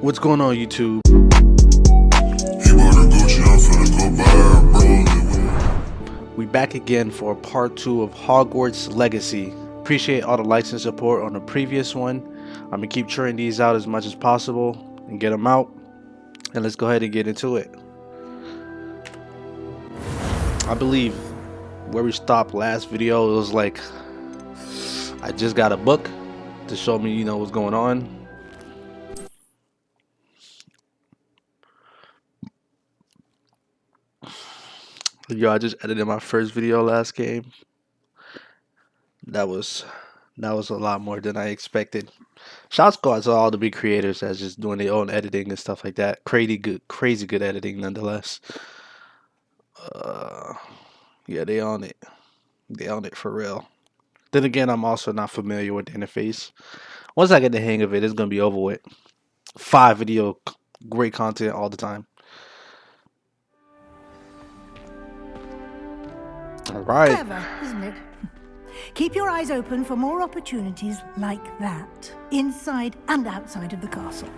What's going on, YouTube? We back again for part 2 of Hogwarts Legacy. Appreciate all the likes and support on the previous one. I'm gonna keep churning these out as much as possible and get them out. And let's go ahead and get into it. I believe where we stopped last video, it was like I just got a book to show me, what's going on. Yo, I just edited my first video last game. That was a lot more than I expected. Shouts go out to all the big creators that's just doing their own editing and stuff like that. Crazy good editing nonetheless. Yeah, they own it. They own it for real. Then again, I'm also not familiar with the interface. Once I get the hang of it, it's gonna be over with. 5 video, great content all the time. All right. Clever, isn't it? Keep your eyes open for more opportunities like that, inside and outside of the castle.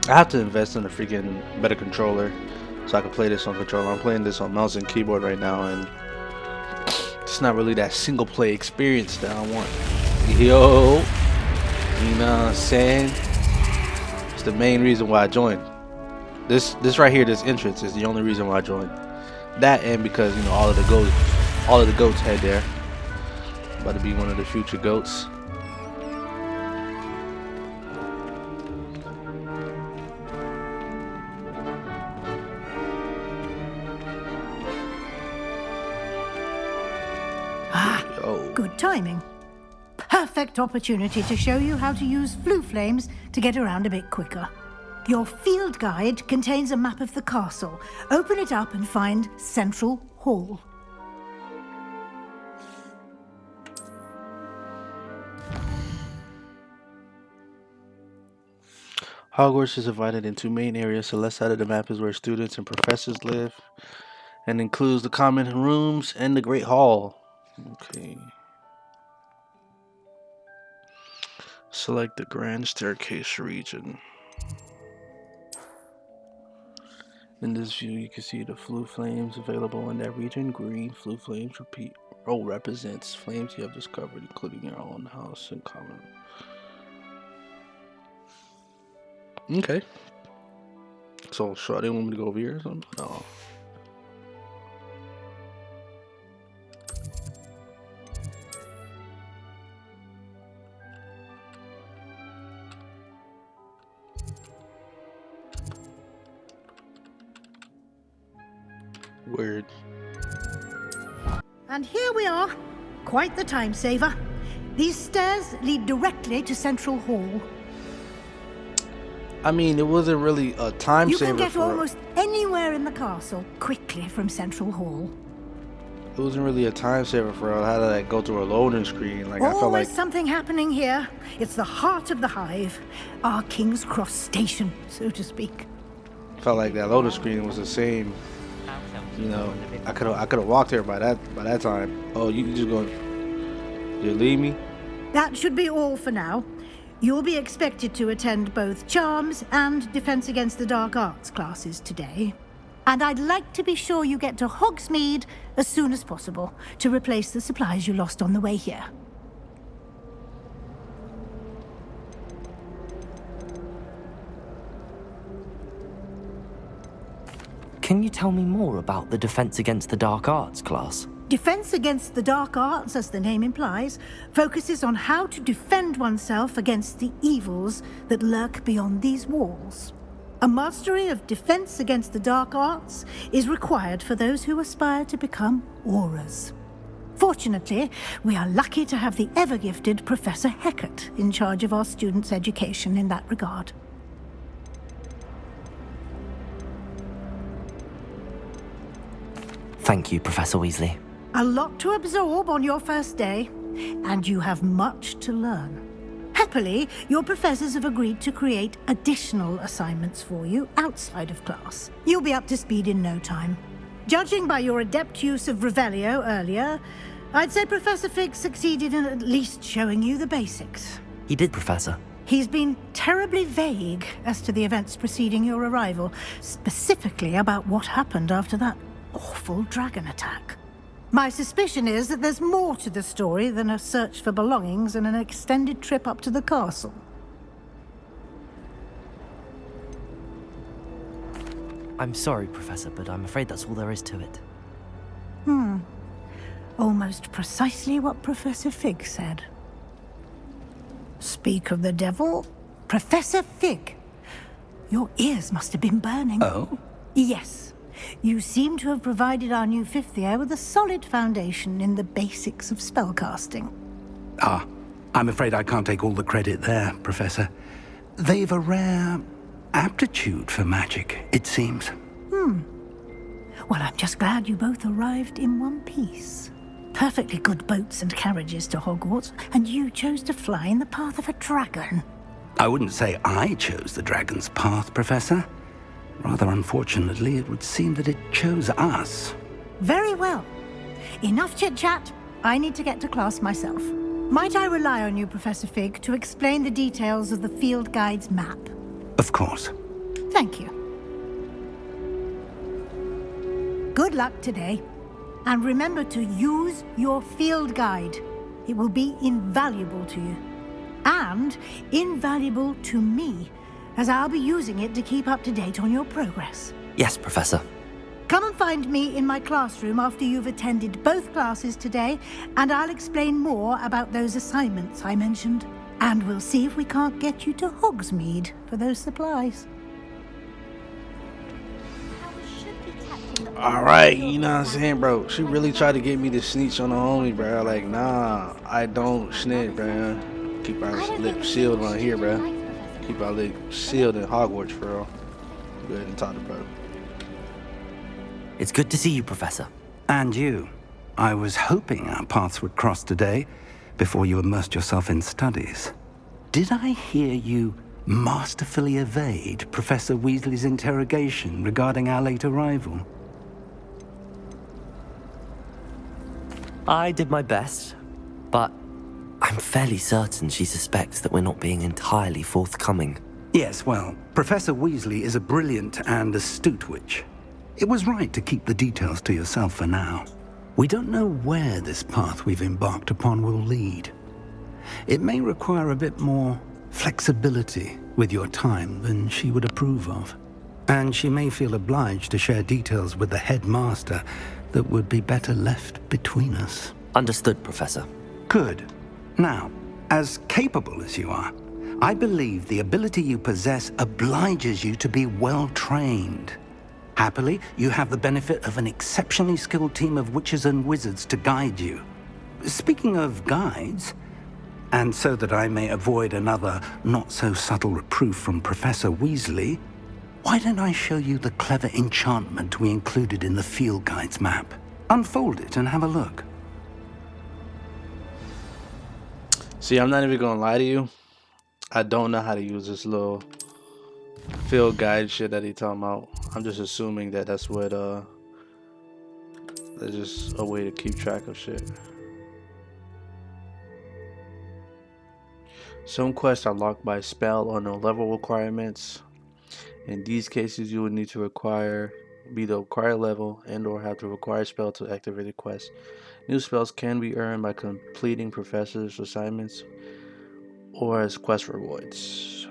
I have to invest in a freaking better controller so I can play this on controller. I'm playing this on mouse and keyboard right now, and it's not really that single play experience that I want. Yo, you know what I'm saying? It's the main reason why I joined. This right here, this entrance is the only reason why I joined. That, and because all of the goats head there. About to be one of the future goats. Good timing. Perfect opportunity to show you how to use flue flames to get around a bit quicker. Your field guide contains a map of the castle. Open it up and find Central Hall. Hogwarts is divided into 2 main areas. The left side of the map is where students and professors live, and includes the common rooms and the Great Hall. Okay. Select the Grand Staircase region. In this view, you can see the flue flames available in that region. Green flue flames represents flames you have discovered, including your own house and common. Okay. So, I didn't want me to go over here or something? No. Weird. And here we are. Quite the time saver. These stairs lead directly to Central Hall. I mean, it wasn't really a time saver. You can get almost anywhere in the castle quickly from Central Hall. It wasn't really a time saver for her. How did I go through a loading screen? Like, I felt like something happening here. It's the heart of the hive, our King's Cross station, so to speak. Felt like that loading screen was the same. I could have walked here by that time. Oh, you just going? You leave me? That should be all for now. You'll be expected to attend both Charms and Defense Against the Dark Arts classes today. And I'd like to be sure you get to Hogsmeade as soon as possible to replace the supplies you lost on the way here. Can you tell me more about the Defense Against the Dark Arts class? Defense Against the Dark Arts, as the name implies, focuses on how to defend oneself against the evils that lurk beyond these walls. A mastery of Defense Against the Dark Arts is required for those who aspire to become Aurors. Fortunately, we are lucky to have the ever-gifted Professor Hecat in charge of our students' education in that regard. Thank you, Professor Weasley. A lot to absorb on your first day, and you have much to learn. Happily, your professors have agreed to create additional assignments for you outside of class. You'll be up to speed in no time. Judging by your adept use of Revelio earlier, I'd say Professor Fig succeeded in at least showing you the basics. He did, Professor. He's been terribly vague as to the events preceding your arrival, specifically about what happened after that awful dragon attack. My suspicion is that there's more to the story than a search for belongings and an extended trip up to the castle. I'm sorry, Professor, but I'm afraid that's all there is to it. Almost precisely what Professor Fig said. Speak of the devil, Professor Fig. Your ears must have been burning. Oh? Yes. You seem to have provided our new fifth year with a solid foundation in the basics of spellcasting. Ah, I'm afraid I can't take all the credit there, Professor. They've a rare aptitude for magic, it seems. Well, I'm just glad you both arrived in one piece. Perfectly good boats and carriages to Hogwarts, and you chose to fly in the path of a dragon. I wouldn't say I chose the dragon's path, Professor. Rather unfortunately, it would seem that it chose us. Very well. Enough chit-chat. I need to get to class myself. Might I rely on you, Professor Fig, to explain the details of the field guide's map? Of course. Thank you. Good luck today. And remember to use your field guide. It will be invaluable to you. And invaluable to me, as I'll be using it to keep up to date on your progress. Yes, Professor. Come and find me in my classroom after you've attended both classes today, and I'll explain more about those assignments I mentioned. And we'll see if we can't get you to Hogsmeade for those supplies. Alright, you know what I'm saying, bro? She really tried to get me to snitch on the homie, bro. Like, nah, I don't snitch, bro. Keep our lips sealed around here, bro. Keep our lips sealed in Hogwarts, for real. Go ahead and talk to bro. It's good to see you, Professor. And you. I was hoping our paths would cross today, before you immersed yourself in studies. Did I hear you masterfully evade Professor Weasley's interrogation regarding our late arrival? I did my best, but I'm fairly certain she suspects that we're not being entirely forthcoming. Yes, well, Professor Weasley is a brilliant and astute witch. It was right to keep the details to yourself for now. We don't know where this path we've embarked upon will lead. It may require a bit more flexibility with your time than she would approve of. And she may feel obliged to share details with the headmaster that would be better left between us. Understood, Professor. Good. Now, as capable as you are, I believe the ability you possess obliges you to be well-trained. Happily, you have the benefit of an exceptionally skilled team of witches and wizards to guide you. Speaking of guides, and so that I may avoid another not-so-subtle reproof from Professor Weasley, why don't I show you the clever enchantment we included in the field guide's map? Unfold it and have a look. See, I'm not even gonna lie to you. I don't know how to use this little field guide shit that he talking about. I'm just assuming that that's what that's just a way to keep track of shit. Some quests are locked by spell or no level requirements. In these cases, you would need to be the required level and or have the required spell to activate a quest. New spells can be earned by completing professor's assignments or as quest rewards.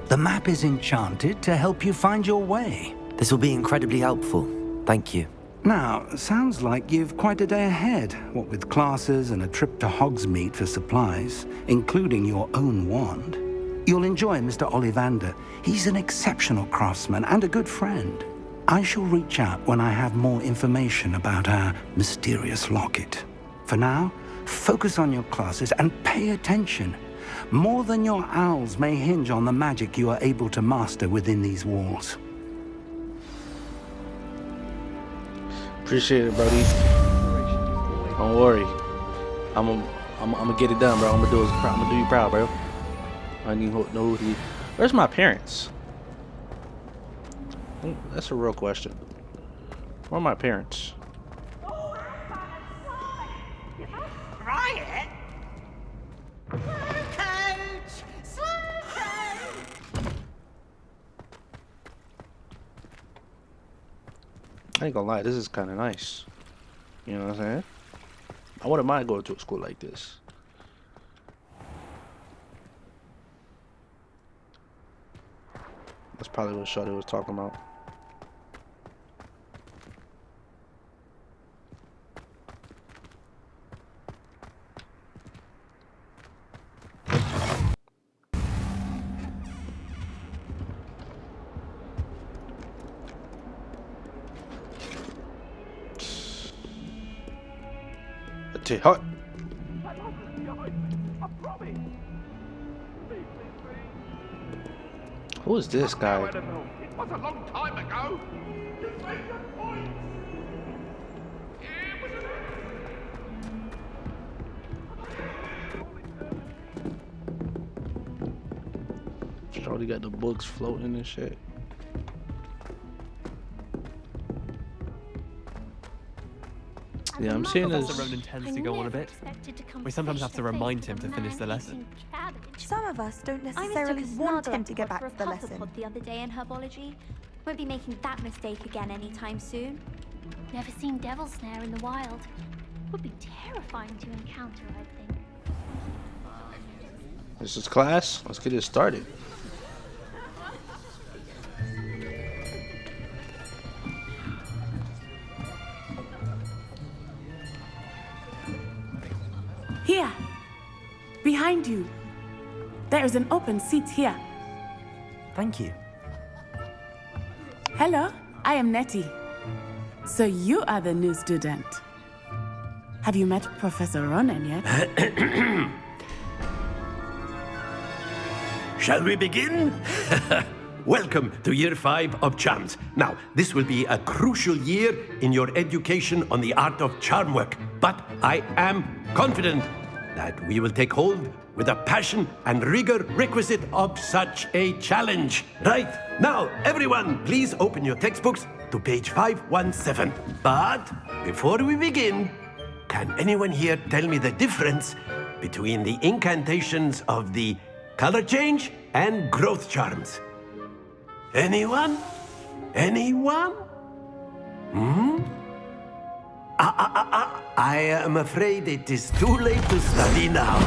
The map is enchanted to help you find your way. This will be incredibly helpful. Thank you. Now, sounds like you've quite a day ahead, what with classes and a trip to Hogsmeade for supplies, including your own wand. You'll enjoy Mr. Ollivander. He's an exceptional craftsman and a good friend. I shall reach out when I have more information about our mysterious locket. For now, focus on your classes and pay attention. More than your owls may hinge on the magic you are able to master within these walls. Appreciate it, buddy. Don't worry. I'm gonna get it done, bro. I'm gonna do you proud, bro. I need to know who. Where's my parents? That's a real question. Where are my parents? Riot? Coach! Slow coach! I ain't gonna lie, this is kind of nice. You know what I'm saying? I wouldn't mind going to a school like this. That's probably what Shawty was talking about. Hot. Who is this guy? It was a long time ago. Shawty got the books floating and shit. Yeah, I'm seeing this. Professor Ronan tends to go on a bit. We sometimes have to remind him to finish the lesson. Some of us don't necessarily want him to get back to the lesson. The other day in herbology. Won't be making that mistake again anytime soon. Never seen devil snare in the wild. Would be terrifying to encounter, I think. This is class. Let's get it started. Here, behind you. There is an open seat here. Thank you. Hello, I am Nettie. So you are the new student. Have you met Professor Ronan yet? Shall we begin? Welcome to Year 5 of Charms. Now, this will be a crucial year in your education on the art of charm work, but I am confident that we will take hold with the passion and rigor requisite of such a challenge. Right, now, everyone, please open your textbooks to page 517. But before we begin, can anyone here tell me the difference between the incantations of the color change and growth charms? Anyone? Anyone? I am afraid it is too late to study now.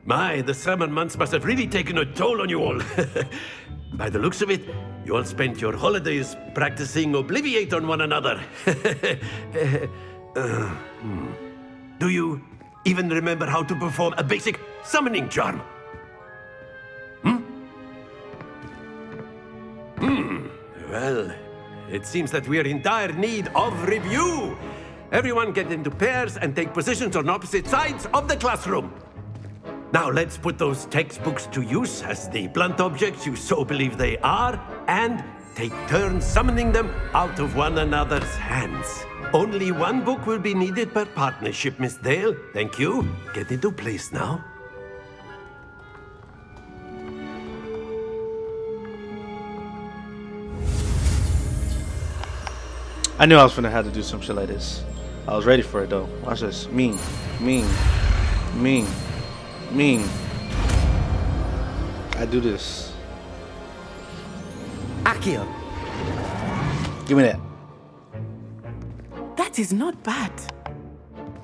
My, the summer months must have really taken a toll on you all. By the looks of it, you all spent your holidays practicing Obliviate on one another. Do you even remember how to perform a basic summoning charm? Well, it seems that we are in dire need of review. Everyone get into pairs and take positions on opposite sides of the classroom. Now let's put those textbooks to use as the blunt objects you so believe they are, and take turns summoning them out of one another's hands. Only one book will be needed per partnership, Miss Dale. Thank you. Get into place now. I knew I was finna have to do some shit like this. I was ready for it though. Watch this. Mean. I do this. Accio. Give me that. That is not bad.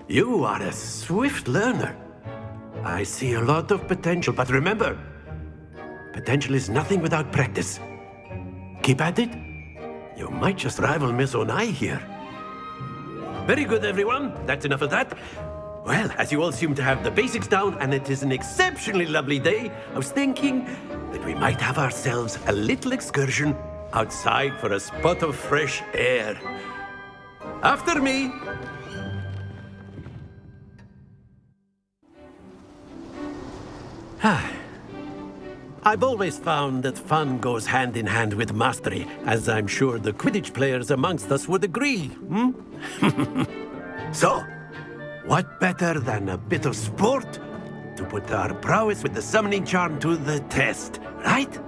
You are a swift learner. I see a lot of potential, but remember, potential is nothing without practice. Keep at it. You might just rival Miss Onai here. Very good, everyone. That's enough of that. Well, as you all seem to have the basics down, and it is an exceptionally lovely day, I was thinking that we might have ourselves a little excursion outside for a spot of fresh air. After me. I've always found that fun goes hand in hand with mastery, as I'm sure the Quidditch players amongst us would agree. So, what better than a bit of sport to put our prowess with the summoning charm to the test, right?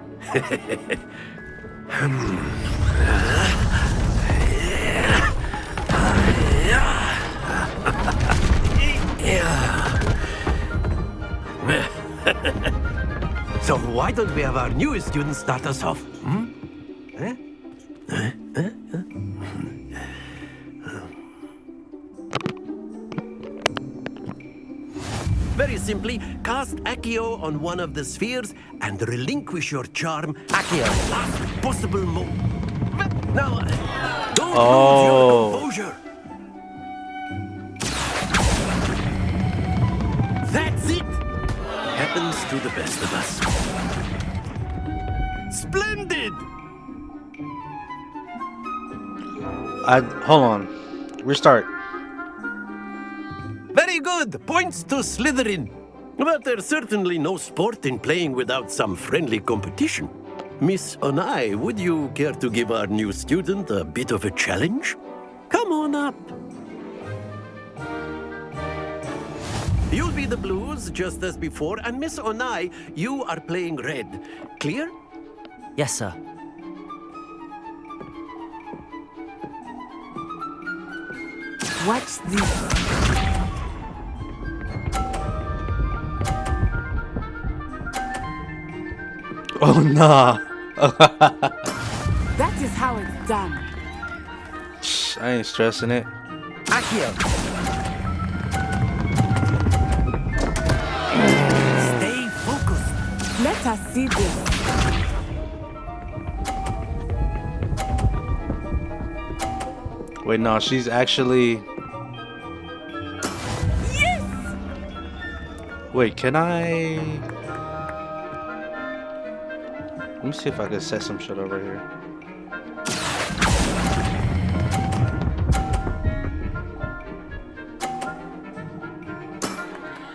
So why don't we have our newest student start us off? Very simply, cast Accio on one of the spheres and relinquish your charm. Accio, last possible move. Now, don't lose your composure. That's it. Happens to the best of us. Splendid. Hold on. Restart. Very good. Points to Slytherin. But there's certainly no sport in playing without some friendly competition. Miss Onai, would you care to give our new student a bit of a challenge? Come on up. You'll be the blues, just as before, and Miss Onai, you are playing red. Clear? Yes, sir. Watch this. Oh, nah. That is how it's done. I ain't stressing it. Accio. Stay focused. Let us see this. Wait, no, she's actually... Yes! Wait, can I... Let me see if I can set some shit over here.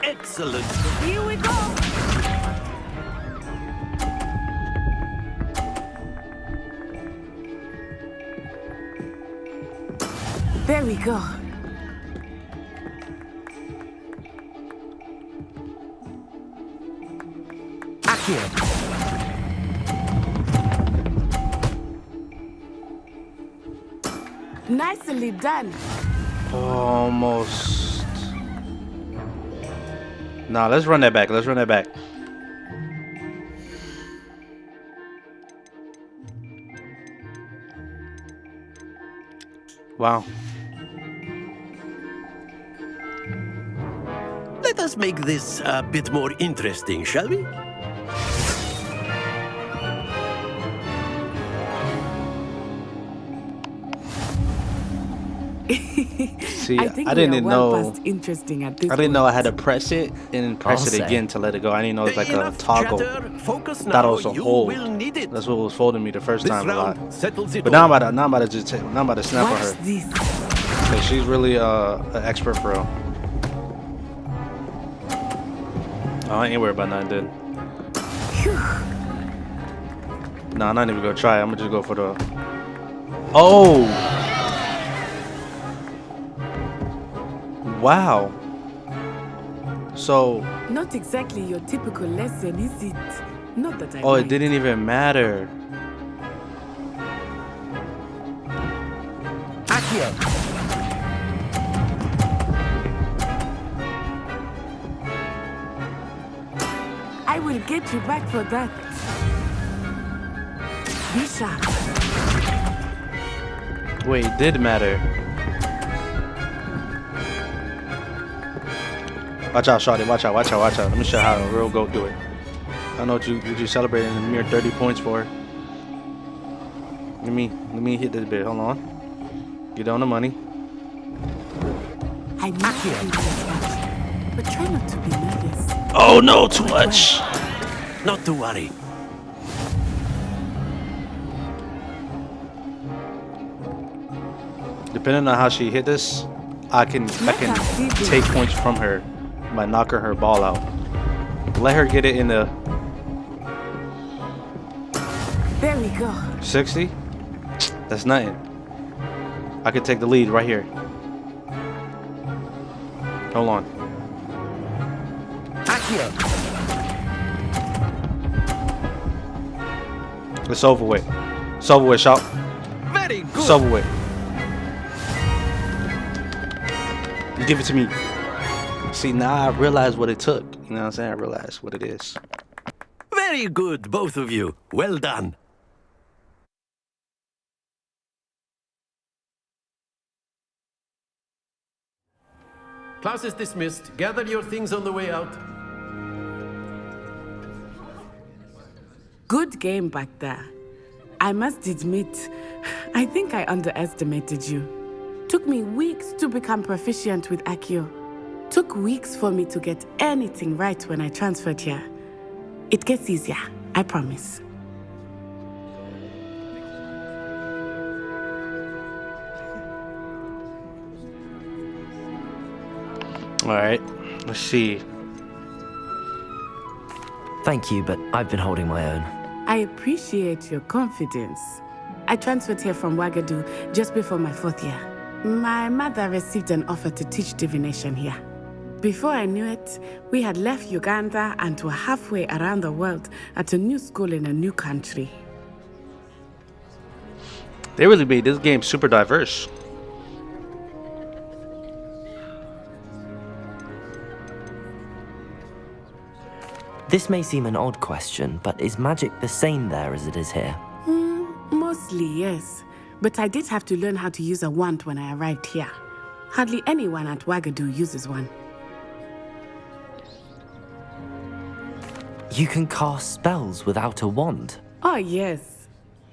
Excellent. Here we go. There we go. Accio. Nicely done. Almost. Nah, let's run that back. Let's run that back. Wow. Let us make this a bit more interesting, shall we? See, I think I didn't we are well know. past interesting at this I didn't point. know I had to press it and then press I'll it say. again to let it go. I didn't know it was like a Enough toggle. chatter. Focus I thought it now. was a You hold. will need it. That's what was folding me the first This time a lot. round settles it But now all. I'm about to just now I'm about to snap on her. Watch this. Cause she's really an expert for real. Oh, I ain't worried about nothing then. Nah, I'm not even gonna try. I'm gonna just go for the. Oh! Wow. So. Not exactly your typical lesson, is it? Not that I Oh, it mind. didn't even matter. Accio. I will get you back for that. Be sharp. Wait, it did matter. Watch out, shawty. Watch out, watch out, watch out. Let me show you how a real goat do it. I know what you celebrating a mere 30 points for. Let me hit this bit. Hold on. Get on the money. I know you will watch, but try not to be nervous. Oh no, too much. Not to worry. Depending on how she hit this, I can take points from her by knocking her ball out. Let her get it in the There we go. 60. That's nothing. I could take the lead right here. Hold on. Accio! It's over with. It's over with, shout. Very good. It's over with. Give it to me. See, now I realize what it took. You know what I'm saying? I realize what it is. Very good, both of you. Well done. Class is dismissed. Gather your things on the way out. Good game back there. I must admit, I think I underestimated you. Took me weeks to become proficient with Accio. Took weeks for me to get anything right when I transferred here. It gets easier, I promise. Alright, let's see. Thank you, but I've been holding my own. I appreciate your confidence. I transferred here from Ouagadougou just before my 4th year. My mother received an offer to teach divination here. Before I knew it, we had left Uganda and were halfway around the world at a new school in a new country. They really made this game super diverse. This may seem an odd question, but is magic the same there as it is here? Mostly, yes. But I did have to learn how to use a wand when I arrived here. Hardly anyone at Ouagadougou uses one. You can cast spells without a wand? Oh, yes.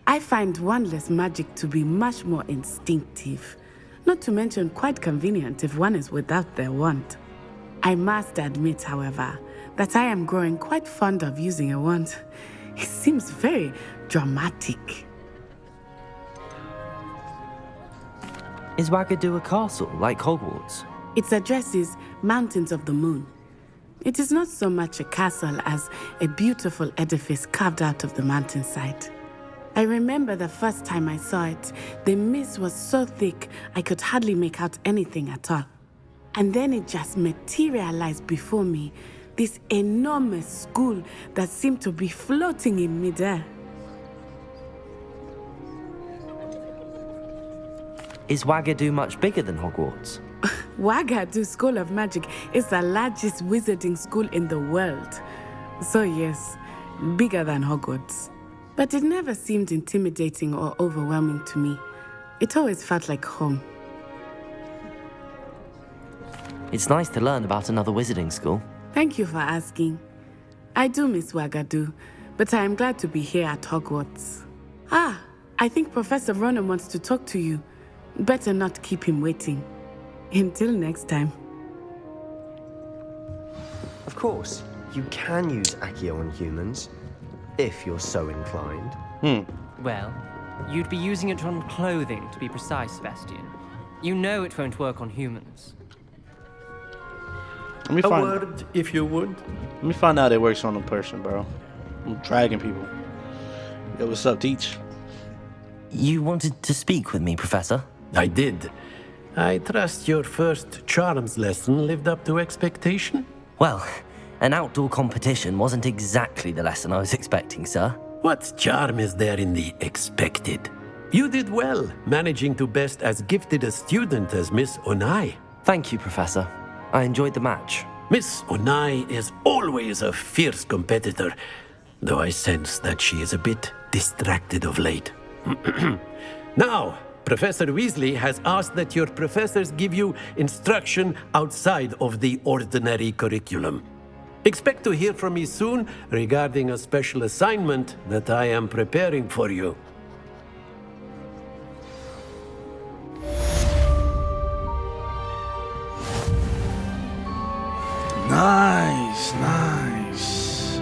I find wandless magic to be much more instinctive. Not to mention quite convenient if one is without their wand. I must admit, however, that I am growing quite fond of using a wand. It seems very dramatic. Is Ouagadougou a castle, like Hogwarts? Its address is Mountains of the Moon. It is not so much a castle as a beautiful edifice carved out of the mountainside. I remember the first time I saw it, the mist was so thick I could hardly make out anything at all. And then it just materialized before me, this enormous school that seemed to be floating in midair. Is Ouagadougou much bigger than Hogwarts? Ouagadougou School of Magic is the largest wizarding school in the world. So yes, bigger than Hogwarts. But it never seemed intimidating or overwhelming to me. It always felt like home. It's nice to learn about another wizarding school. Thank you for asking. I do miss Ouagadougou, but I am glad to be here at Hogwarts. I think Professor Ronan wants to talk to you. Better not keep him waiting. Until next time. Of course, you can use Accio on humans, if you're so inclined. Well, you'd be using it on clothing, to be precise, Sebastian. You know it won't work on humans. Let me A find. word, if you would. Let me find out it works on a person, bro. I'm dragging people. Yo, what's up, Teach? You wanted to speak with me, Professor? I did. I trust your first charms lesson lived up to expectation? Well, an outdoor competition wasn't exactly the lesson I was expecting, sir. What charm is there in the expected? You did well, managing to best as gifted a student as Miss Onai. Thank you, Professor. I enjoyed the match. Miss Onai is always a fierce competitor, though I sense that she is a bit distracted of late. Now, Professor Weasley has asked that your professors give you instruction outside of the ordinary curriculum. Expect to hear from me soon regarding a special assignment that I am preparing for you. Nice, nice.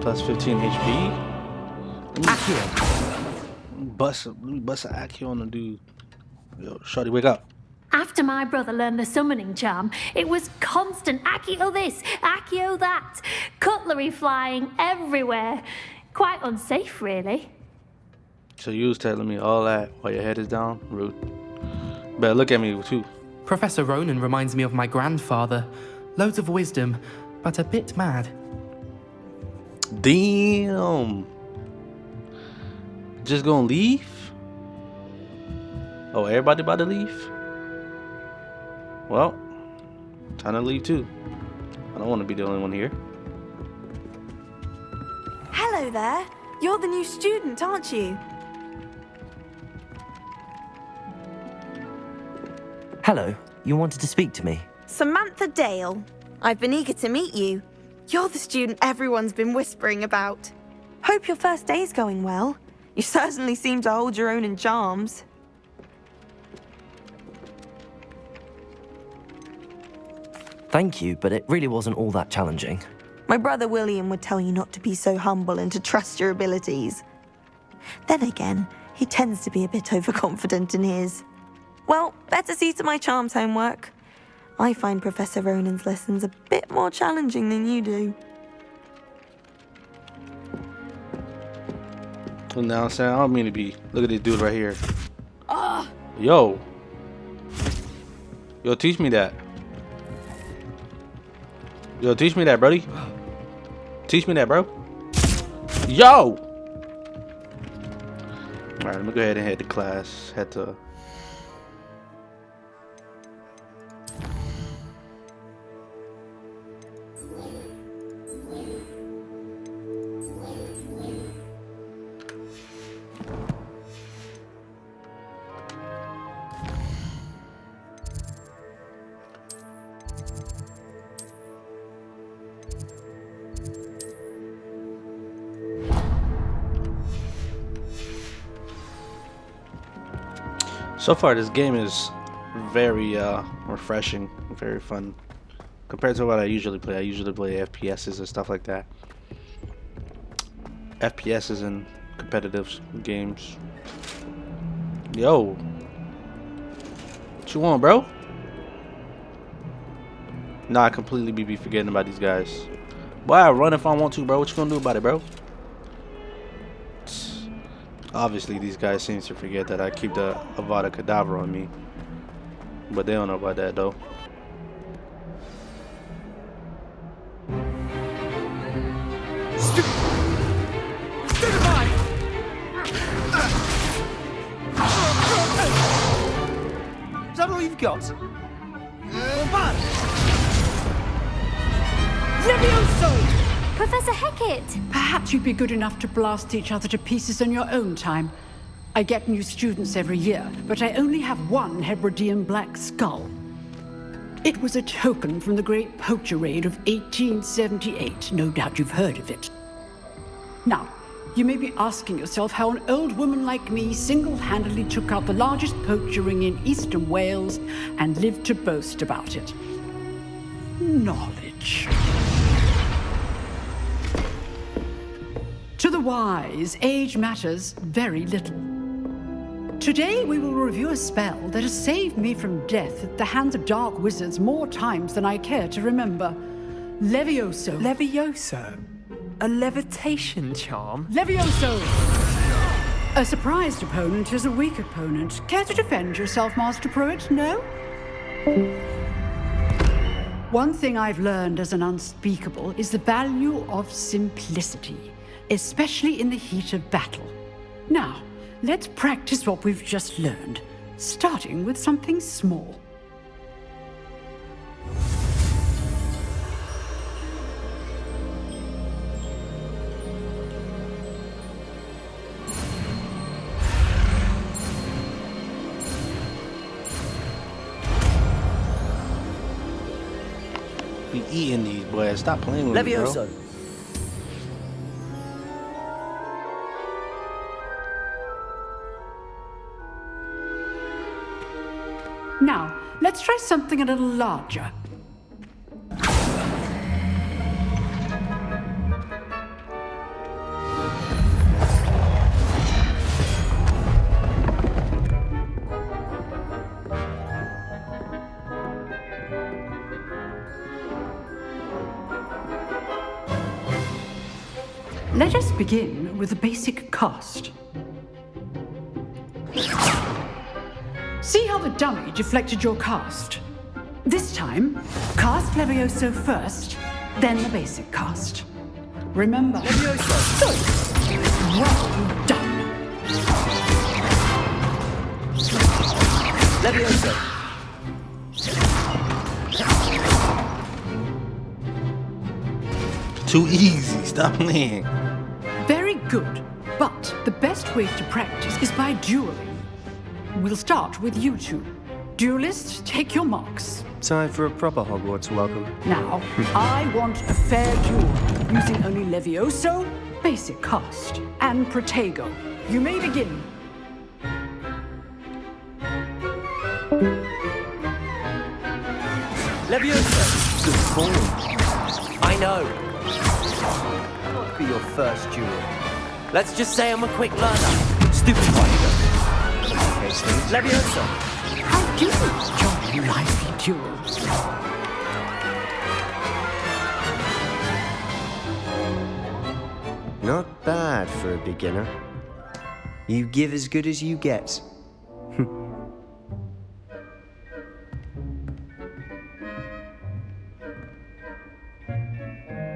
Plus 15 HP. Let me bust an Accio on the dude. Yo, shorty, wake up. After my brother learned the summoning charm, it was constant Accio this, Accio that, cutlery flying everywhere. Quite unsafe, really. So you was telling me all that while your head is down? Rude. Better look at me too. Professor Ronan reminds me of my grandfather. Loads of wisdom, but a bit mad. Damn. Just gonna leave? Oh, everybody about to leave? Well, time to leave too. I don't want to be the only one here. Hello there. You're the new student, aren't you? Hello, you wanted to speak to me? Samantha Dale. I've been eager to meet you. You're the student everyone's been whispering about. Hope your first day's going well. You certainly seem to hold your own in charms. Thank you, but it really wasn't all that challenging. My brother William would tell you not to be so humble and to trust your abilities. Then again, he tends to be a bit overconfident in his. Well, better see to my charms homework. I find Professor Ronan's lessons a bit more challenging than you do. Well, now I'm saying I don't mean to be. Look at this dude right here. Ah! Yo. Yo, teach me that. Yo, teach me that, brody. Teach me that, bro. Yo! Alright, let me go ahead and head to class. Head to... So far, this game is very refreshing, very fun compared to what I usually play. I usually play FPSs and stuff like that. FPSs and competitive games. Yo, what you want, bro? Nah, I completely be forgetting about these guys. Boy, I run if I want to, bro. What you gonna do about it, bro? Obviously, these guys seem to forget that I keep the Avada Kedavra on me. But they don't know about that, though. Is that all you've got? Levioso! Professor Hecat! Perhaps you'd be good enough to blast each other to pieces in your own time. I get new students every year, but I only have one Hebridean black skull. It was a token from the Great Poacher Raid of 1878. No doubt you've heard of it. Now, you may be asking yourself how an old woman like me single-handedly took out the largest poacher ring in eastern Wales and lived to boast about it. Knowledge. To the wise, age matters very little. Today we will review a spell that has saved me from death at the hands of dark wizards more times than I care to remember. Levioso. Levioso? A levitation charm? Levioso! A surprised opponent is a weak opponent. Care to defend yourself, Master Pruitt? No? One thing I've learned as an unspeakable is the value of simplicity, especially in the heat of battle. Now, let's practice what we've just learned, starting with something small. Be eating these boys. Stop playing with me, bro. Levioso. Now, let's try something a little larger. Let us begin with the basic cast. See how the dummy deflected your cast? This time, cast Levioso first, then the basic cast. Remember... Levioso! Good! Well done! Levioso! Too easy, stop playing. Very good, but the best way to practice is by dueling. We'll start with you two. Duelists, take your marks. Time for a proper Hogwarts welcome. Now, I want a fair duel, using only Levioso, basic cast, and Protego. You may begin. Levioso! Good call. I know. Might be your first duel. Let's just say I'm a quick learner. Stupid one. Okay, Steve. Levioso. How do you enjoy lively duels? Not bad for a beginner. You give as good as you get.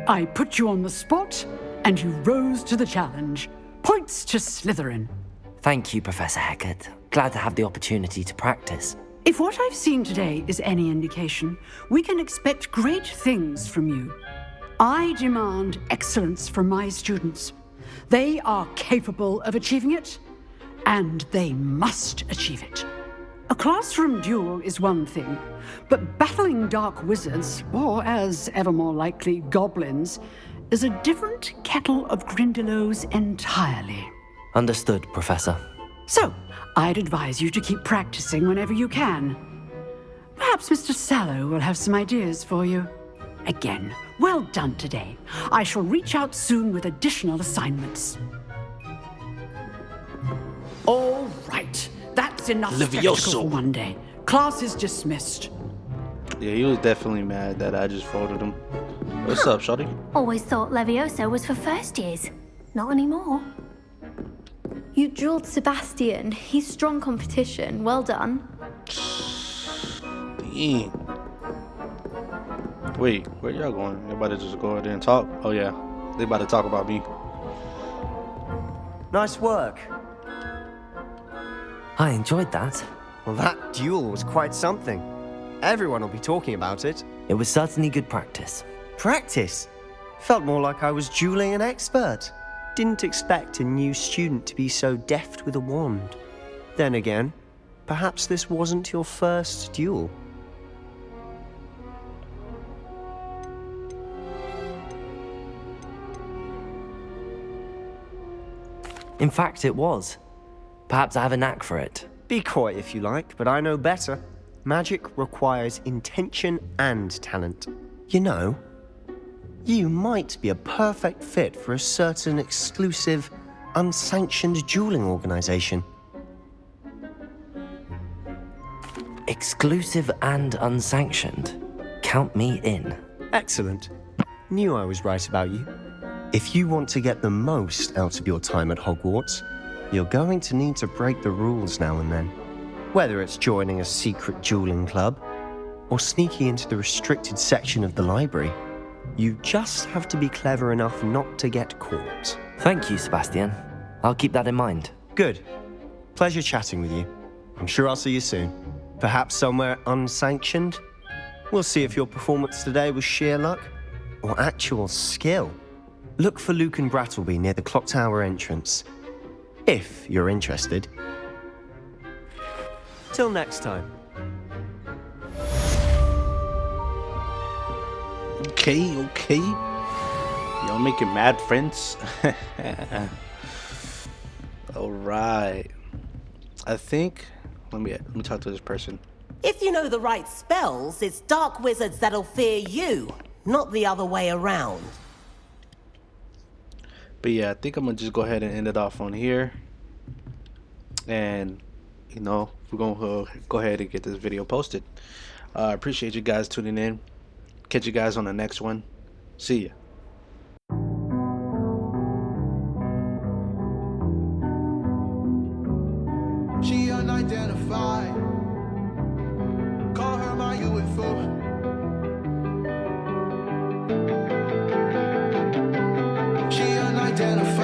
I put you on the spot, and you rose to the challenge. Points to Slytherin. Thank you, Professor Hecat. Glad to have the opportunity to practice. If what I've seen today is any indication, we can expect great things from you. I demand excellence from my students. They are capable of achieving it, and they must achieve it. A classroom duel is one thing, but battling dark wizards, or as ever more likely, goblins, is a different kettle of Grindylows entirely. Understood, Professor. So, I'd advise you to keep practicing whenever you can. Perhaps Mr. Sallow will have some ideas for you. Again, well done today. I shall reach out soon with additional assignments. All right. That's enough spectacle for one day. Class is dismissed. Yeah, he was definitely mad that I just folded him. What's up, shawty? Always thought Levioso was for first years. Not anymore. You drilled Sebastian. He's strong competition. Well done. Dang. Wait, where y'all going? You about to just go out there and talk? Oh yeah, they about to talk about me. Nice work. I enjoyed that. Well, that duel was quite something. Everyone will be talking about it. It was certainly good practice. Practice? Felt more like I was dueling an expert. Didn't expect a new student to be so deft with a wand. Then again, perhaps this wasn't your first duel. In fact, it was. Perhaps I have a knack for it. Be coy if you like, but I know better. Magic requires intention and talent. You know, you might be a perfect fit for a certain exclusive, unsanctioned dueling organization. Exclusive and unsanctioned. Count me in. Excellent. Knew I was right about you. If you want to get the most out of your time at Hogwarts, you're going to need to break the rules now and then. Whether it's joining a secret dueling club, or sneaking into the restricted section of the library, you just have to be clever enough not to get caught. Thank you, Sebastian. I'll keep that in mind. Good. Pleasure chatting with you. I'm sure I'll see you soon. Perhaps somewhere unsanctioned? We'll see if your performance today was sheer luck, or actual skill. Look for Luke and Brattleby near the clock tower entrance, if you're interested. Till next time. Okay. Y'all making mad friends? Alright. I think let me talk to this person. If you know the right spells, it's dark wizards that'll fear you, not the other way around. But yeah, I think I'm gonna just go ahead and end it off on here. And you know, we're gonna go ahead and get this video posted. Appreciate you guys tuning in. Catch you guys on the next one. See ya. unidentified. Call her my UFO. She unidentified.